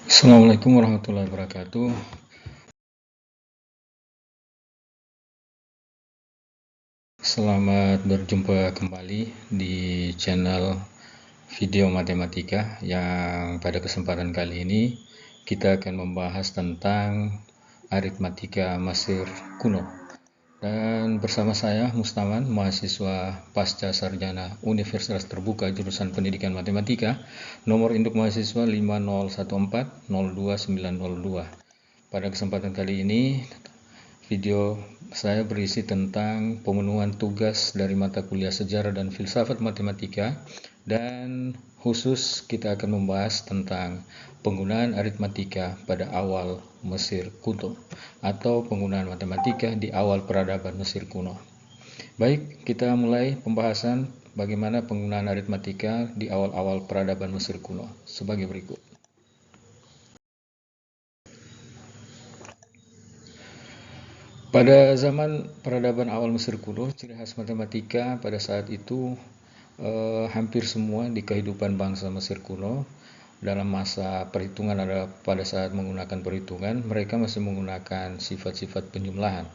Assalamualaikum warahmatullahi wabarakatuh. Selamat berjumpa kembali di channel video matematika yang pada kesempatan kali ini kita akan membahas tentang aritmatika Mesir kuno. Dan bersama saya Mustaman, mahasiswa pasca sarjana Universitas Terbuka jurusan Pendidikan Matematika, nomor induk mahasiswa 501402902. Pada kesempatan kali ini video saya berisi tentang pemenuhan tugas dari mata kuliah Sejarah dan Filsafat Matematika, dan khusus kita akan membahas tentang penggunaan aritmatika pada awal Mesir kuno atau penggunaan matematika di awal peradaban Mesir kuno. Baik, kita mulai pembahasan bagaimana penggunaan aritmatika di awal-awal peradaban Mesir kuno sebagai berikut. Pada zaman peradaban awal Mesir kuno, ciri khas matematika pada saat itu hampir semua di kehidupan bangsa Mesir kuno dalam masa perhitungan pada saat menggunakan perhitungan, mereka masih menggunakan sifat-sifat penjumlahan.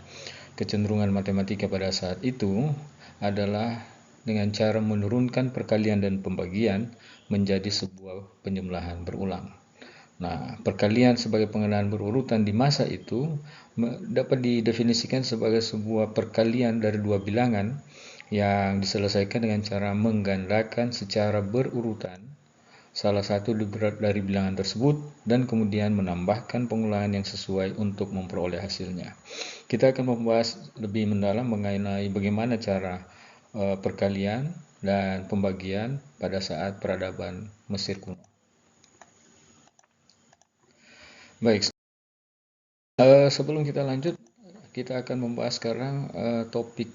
Kecenderungan matematika pada saat itu adalah dengan cara menurunkan perkalian dan pembagian menjadi sebuah penjumlahan berulang. Nah, perkalian sebagai pengenaan berurutan di masa itu dapat didefinisikan sebagai sebuah perkalian dari dua bilangan yang diselesaikan dengan cara menggandakan secara berurutan salah satu dari bilangan tersebut dan kemudian menambahkan pengulangan yang sesuai untuk memperoleh hasilnya. Kita akan membahas lebih mendalam mengenai bagaimana cara perkalian dan pembagian pada saat peradaban Mesir kuno. Baik, sebelum kita lanjut, kita akan membahas sekarang topik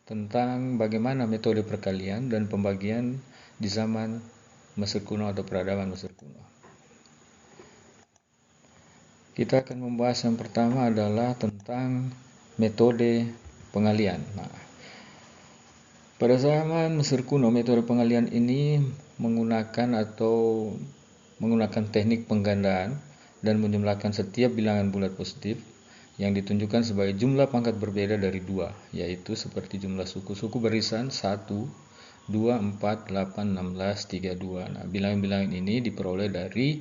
tentang bagaimana metode perkalian dan pembagian di zaman Mesir kuno atau peradaban Mesir kuno. Kita akan membahas yang pertama adalah tentang metode pengalian. Nah, pada zaman Mesir kuno, metode pengalian ini menggunakan teknik penggandaan dan menjumlahkan setiap bilangan bulat positif yang ditunjukkan sebagai jumlah pangkat berbeda dari dua, yaitu seperti jumlah suku-suku barisan 1, 2, 4, 8, 16, 3, 2. Nah, bilangan-bilangan ini diperoleh dari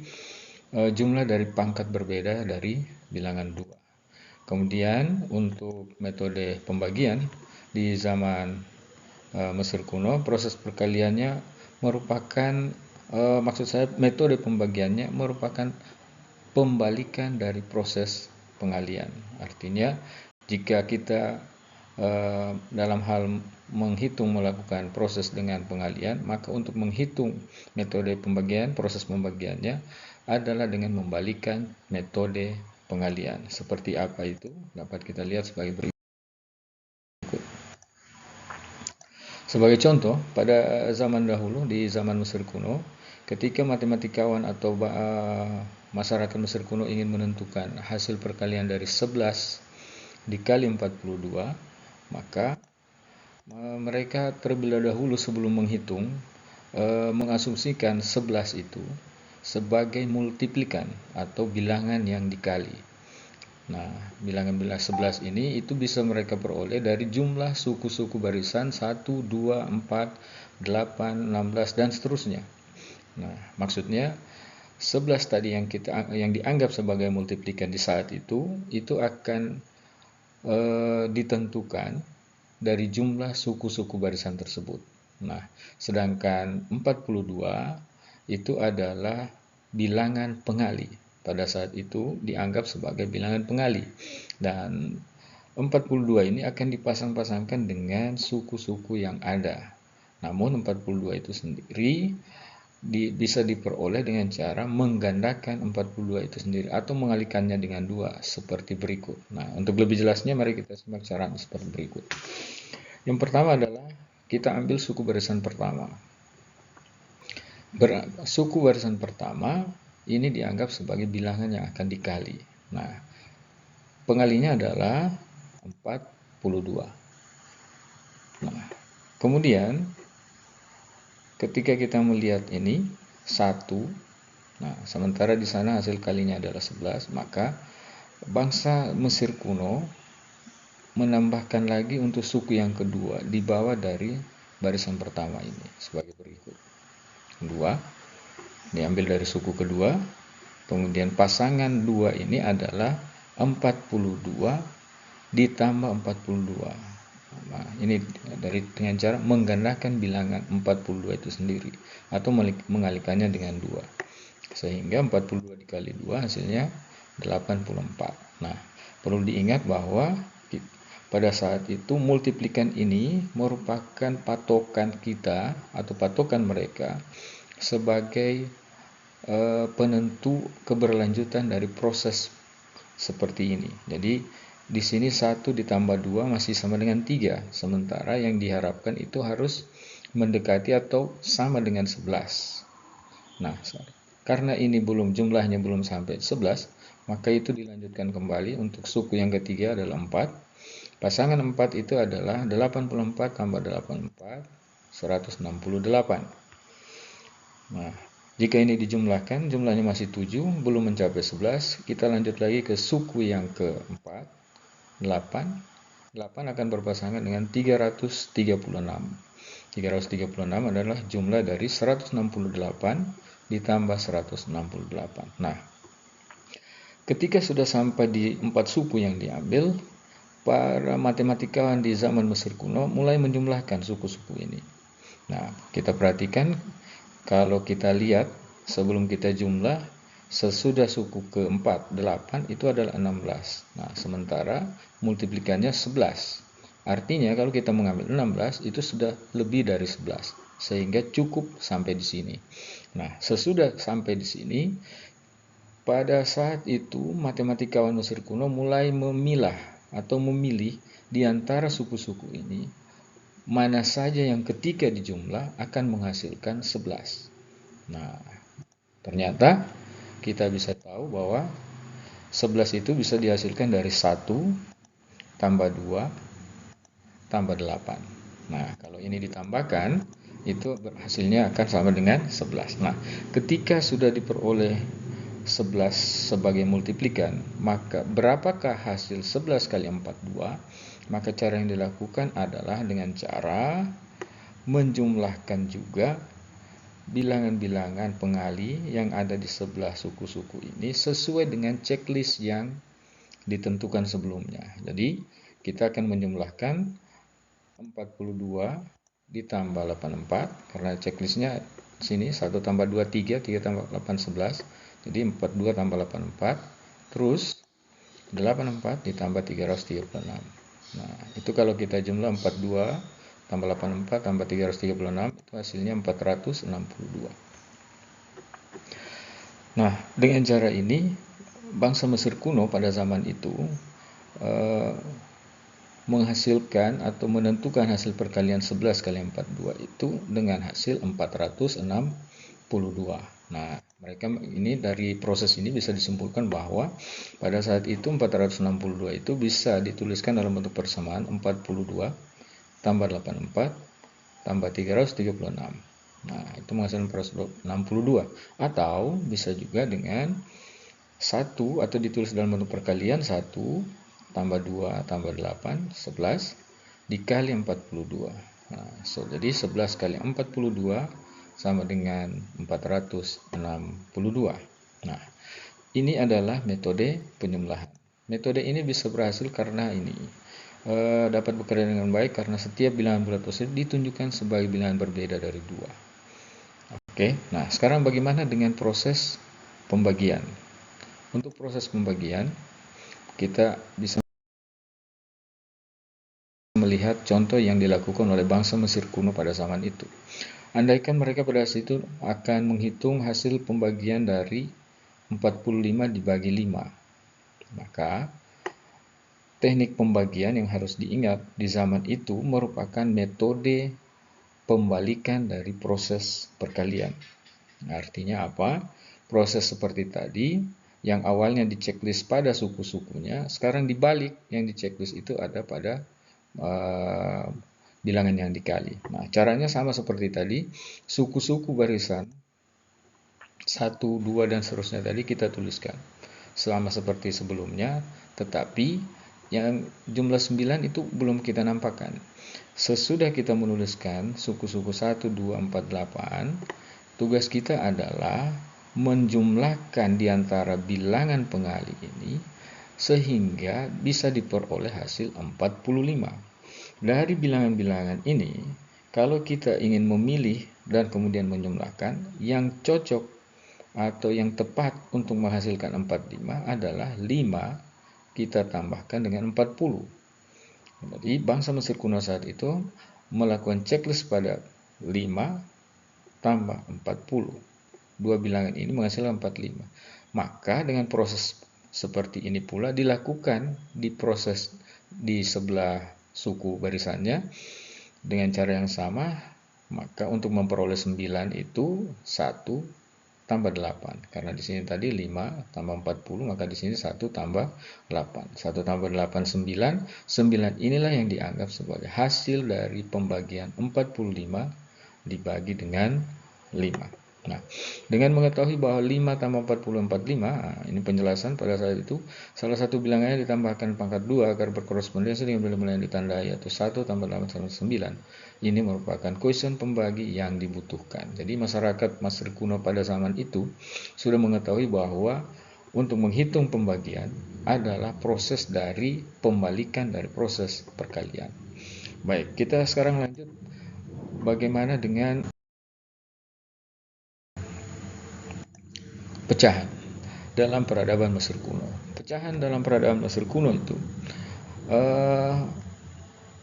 jumlah dari pangkat berbeda dari bilangan 2. Kemudian untuk metode pembagian di zaman Mesir kuno, proses perkaliannya merupakan metode pembagiannya merupakan pembalikan dari proses pengalian. Artinya, jika kita dalam hal melakukan proses dengan pengalian, maka untuk menghitung metode pembagian, proses pembagiannya adalah dengan membalikan metode pengalian. Seperti apa itu? Dapat kita lihat sebagai berikut. Sebagai contoh, pada zaman dahulu di zaman Mesir kuno, ketika matematikawan atau masyarakat Mesir kuno ingin menentukan hasil perkalian dari 11 dikali 42, maka mereka terlebih dahulu sebelum menghitung mengasumsikan 11 itu sebagai multiplikan atau bilangan yang dikali. Nah, bilangan-bilangan 11 ini itu bisa mereka peroleh dari jumlah suku-suku barisan 1, 2, 4, 8, 16 dan seterusnya. Nah, maksudnya 11 tadi yang dianggap sebagai multiplikan di saat itu akan ditentukan dari jumlah suku-suku barisan tersebut. Nah, sedangkan 42 itu adalah bilangan pengali. Pada saat itu dianggap sebagai bilangan pengali. Dan 42 ini akan dipasang-pasangkan dengan suku-suku yang ada. Namun 42 itu sendiri bisa diperoleh dengan cara menggandakan 42 itu sendiri atau mengalikannya dengan 2 seperti berikut. Nah, untuk lebih jelasnya mari kita simak caranya seperti berikut. Yang pertama adalah kita ambil suku barisan pertama. Suku barisan pertama ini dianggap sebagai bilangan yang akan dikali. Nah, pengalinya adalah 42. Nah, kemudian ketika kita melihat ini 1, Nah, sementara di sana hasil kalinya adalah 11, maka bangsa Mesir kuno menambahkan lagi untuk suku yang kedua di bawah dari barisan pertama ini sebagai berikut. 2 diambil dari suku kedua, kemudian pasangan 2 ini adalah 42 ditambah 42. Nah, ini dengan cara menggandakan bilangan 42 itu sendiri atau mengalihkannya dengan 2. Sehingga 42 dikali 2 hasilnya 84. Nah, perlu diingat bahwa pada saat itu multiplikan ini merupakan patokan kita atau patokan mereka sebagai penentu keberlanjutan dari proses seperti ini. Jadi di sini 1 ditambah 2 masih sama dengan 3, sementara yang diharapkan itu harus mendekati atau sama dengan 11. Nah, karena ini jumlahnya belum sampai 11, maka itu dilanjutkan kembali untuk suku yang ketiga adalah 4. Pasangan 4 itu adalah 84 tambah 84, 168. Nah, jika ini dijumlahkan, jumlahnya masih 7, belum mencapai 11. Kita lanjut lagi ke suku yang keempat, 8. 8 akan berpasangan dengan 336. 336 adalah jumlah dari 168 ditambah 168. Nah, ketika sudah sampai di 4 suku yang diambil, para matematikawan di zaman Mesir kuno mulai menjumlahkan suku-suku ini. Nah, kita perhatikan kalau kita lihat sebelum kita jumlah, sesudah suku keempat 8 itu adalah 16. Nah, sementara multiplikannya 11. Artinya kalau kita mengambil 16 itu sudah lebih dari 11, sehingga cukup sampai di sini. Nah, sesudah sampai di sini, pada saat itu matematikawan Mesir kuno mulai memilah atau memilih di antara suku-suku ini mana saja yang ketika dijumlah akan menghasilkan 11. Nah, ternyata kita bisa tahu bahwa 11 itu bisa dihasilkan dari 1 tambah 2 tambah 8. Nah, kalau ini ditambahkan, itu hasilnya akan sama dengan 11. Nah, ketika sudah diperoleh 11 sebagai multiplikan, maka berapakah hasil 11 kali 42? Maka cara yang dilakukan adalah dengan cara menjumlahkan juga bilangan-bilangan pengali yang ada di sebelah suku-suku ini sesuai dengan checklist yang ditentukan sebelumnya. Jadi, kita akan menjumlahkan 42 ditambah 84, karena checklistnya sini 1 tambah 2 3, 3 tambah 8 11. Jadi 42 tambah 84, terus 84 ditambah 336. Nah, itu kalau kita jumlah 42 tambah 84 tambah 336, itu hasilnya 462. Nah, dengan cara ini bangsa Mesir kuno pada zaman itu menghasilkan atau menentukan hasil perkalian 11 kali 42 itu dengan hasil 462. Nah, mereka ini dari proses ini bisa disimpulkan bahwa pada saat itu 462 itu bisa dituliskan dalam bentuk persamaan 42 tambah 84 tambah 336. Nah, itu menghasilkan 462. Atau bisa juga dengan 1 atau ditulis dalam bentuk perkalian 1 tambah 2 tambah 8, 11 dikali 42. Nah, jadi 11 kali 42 sama dengan 462. Nah, ini adalah metode penjumlahan. Metode ini bisa berhasil karena ini dapat bekerja dengan baik karena setiap bilangan bulat positif ditunjukkan sebagai bilangan berbeda dari 2. Oke, nah sekarang bagaimana dengan proses pembagian? Untuk proses pembagian, kita bisa melihat contoh yang dilakukan oleh bangsa Mesir kuno pada zaman itu. Andaikan mereka pada saat itu akan menghitung hasil pembagian dari 45 dibagi 5, maka teknik pembagian yang harus diingat di zaman itu merupakan metode pembalikan dari proses perkalian. Artinya apa? Proses seperti tadi, yang awalnya di checklist pada suku-sukunya, sekarang dibalik, yang di checklist itu ada pada bilangan yang dikali. Nah, caranya sama seperti tadi, suku-suku barisan 1, 2, dan seterusnya tadi kita tuliskan selama seperti sebelumnya, tetapi yang jumlah 9 itu belum kita nampakkan. Sesudah kita menuliskan suku-suku 1, 2, 4, 8, tugas kita adalah menjumlahkan di antara bilangan pengali ini sehingga bisa diperoleh hasil 45. Dari bilangan-bilangan ini, kalau kita ingin memilih dan kemudian menjumlahkan, yang cocok atau yang tepat untuk menghasilkan 45 adalah 5 kita tambahkan dengan 40. Jadi bangsa Mesir kuno saat itu melakukan checklist pada 5 tambah 40. Dua bilangan ini menghasilkan 45. Maka dengan proses seperti ini pula dilakukan di proses di sebelah suku barisannya dengan cara yang sama. Maka untuk memperoleh 9 itu 1 tambah 8, karena di sini tadi 5 tambah 40, maka di sini 1 tambah 8. 1 tambah 8 9. 9 inilah yang dianggap sebagai hasil dari pembagian 45 dibagi dengan 5. Nah, dengan mengetahui bahwa 5 tambah 40 45, ini penjelasan pada saat itu, salah satu bilangannya ditambahkan pangkat 2 agar berkorespondensi dengan bilangan yang ditandai, yaitu 1 tambah 8 sama 9. Ini merupakan koefisien pembagi yang dibutuhkan. Jadi masyarakat Mesir kuno pada zaman itu sudah mengetahui bahwa untuk menghitung pembagian adalah proses dari pembalikan dari proses perkalian. Baik, kita sekarang lanjut bagaimana dengan pecahan dalam peradaban Mesir kuno. Pecahan dalam peradaban Mesir kuno itu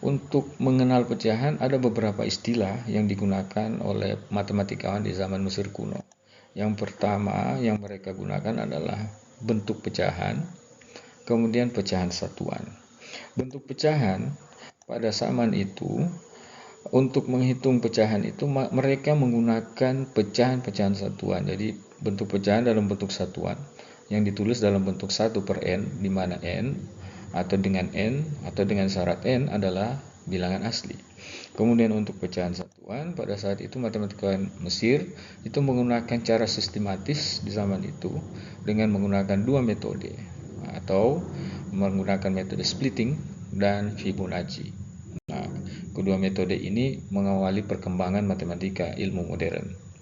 untuk mengenal pecahan ada beberapa istilah yang digunakan oleh matematikawan di zaman Mesir kuno. Yang pertama yang mereka gunakan adalah bentuk pecahan, kemudian pecahan satuan. Bentuk pecahan pada zaman itu, untuk menghitung pecahan itu mereka menggunakan pecahan-pecahan satuan. Jadi bentuk pecahan dalam bentuk satuan yang ditulis dalam bentuk 1 per n, di mana n atau dengan n atau dengan syarat n adalah bilangan asli. Kemudian untuk pecahan satuan, pada saat itu matematikawan Mesir itu menggunakan cara sistematis di zaman itu dengan menggunakan dua metode, atau menggunakan metode splitting dan Fibonacci. Nah, kedua metode ini mengawali perkembangan matematika ilmu modern.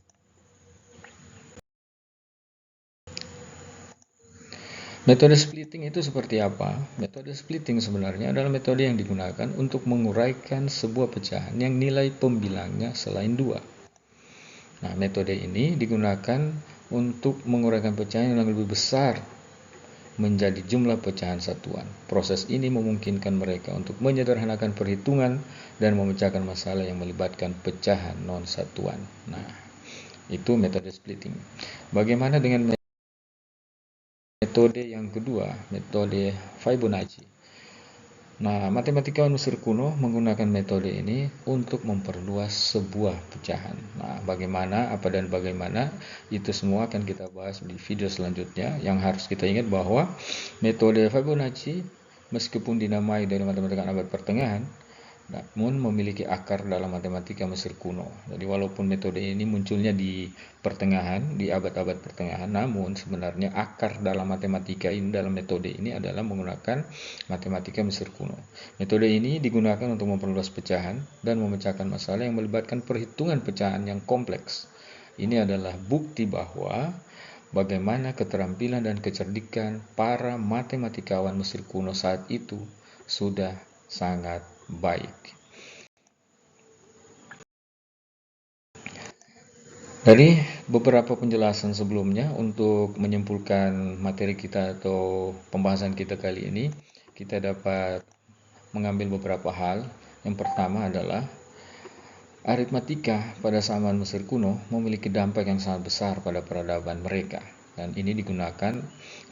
Metode splitting itu seperti apa? Metode splitting sebenarnya adalah metode yang digunakan untuk menguraikan sebuah pecahan yang nilai pembilangnya selain 2. Nah, metode ini digunakan untuk menguraikan pecahan yang lebih besar menjadi jumlah pecahan satuan. Proses ini memungkinkan mereka untuk menyederhanakan perhitungan dan memecahkan masalah yang melibatkan pecahan non-satuan. Nah, itu metode splitting. Bagaimana dengan metode yang kedua, metode Fibonacci? Nah, matematikawan Mesir kuno menggunakan metode ini untuk memperluas sebuah pecahan. Nah, bagaimana, apa dan bagaimana, itu semua akan kita bahas di video selanjutnya. Yang harus kita ingat bahwa metode Fibonacci, meskipun dinamai dari matematika abad pertengahan, namun memiliki akar dalam matematika Mesir kuno. Jadi walaupun metode ini munculnya di pertengahan, di abad-abad pertengahan, namun sebenarnya akar dalam matematika ini, dalam metode ini adalah menggunakan matematika Mesir kuno. Metode ini digunakan untuk memperluas pecahan dan memecahkan masalah yang melibatkan perhitungan pecahan yang kompleks. Ini adalah bukti bahwa bagaimana keterampilan dan kecerdikan para matematikawan Mesir kuno saat itu sudah sangat baik. Dari beberapa penjelasan sebelumnya, untuk menyimpulkan materi kita atau pembahasan kita kali ini, kita dapat mengambil beberapa hal. Yang pertama adalah aritmatika pada zaman Mesir kuno memiliki dampak yang sangat besar pada peradaban mereka, dan ini digunakan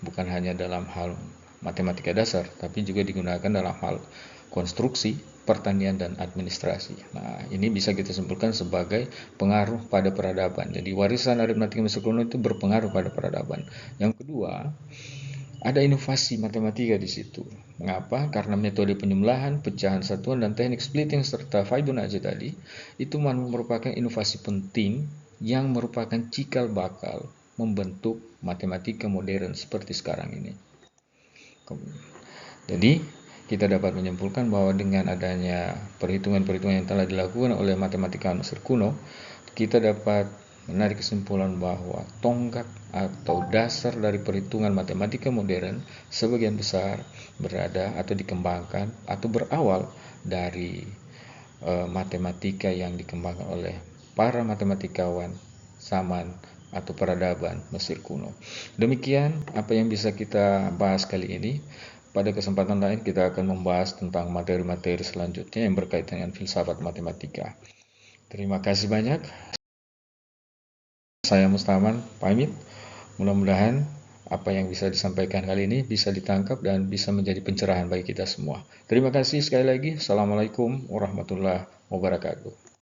bukan hanya dalam hal matematika dasar, tapi juga digunakan dalam hal konstruksi, pertanian, dan administrasi. Nah, ini bisa kita simpulkan sebagai pengaruh pada peradaban. Jadi warisan aritmatika Mesir kuno itu berpengaruh pada peradaban. Yang kedua, ada inovasi matematika di situ. Mengapa? Karena metode penjumlahan, pecahan satuan, dan teknik splitting serta Fibonacci tadi itu merupakan inovasi penting yang merupakan cikal bakal membentuk matematika modern seperti sekarang ini. Jadi, kita dapat menyimpulkan bahwa dengan adanya perhitungan-perhitungan yang telah dilakukan oleh matematika Mesir kuno, kita dapat menarik kesimpulan bahwa tonggak atau dasar dari perhitungan matematika modern sebagian besar berada atau dikembangkan atau berawal dari matematika yang dikembangkan oleh para matematikawan zaman atau peradaban Mesir kuno. Demikian apa yang bisa kita bahas kali ini. Pada kesempatan lain kita akan membahas tentang materi-materi selanjutnya yang berkaitan dengan filsafat matematika. Terima kasih banyak. Saya Mustaman pamit. Mudah-mudahan apa yang bisa disampaikan kali ini bisa ditangkap dan bisa menjadi pencerahan bagi kita semua. Terima kasih sekali lagi. Assalamualaikum warahmatullahi wabarakatuh.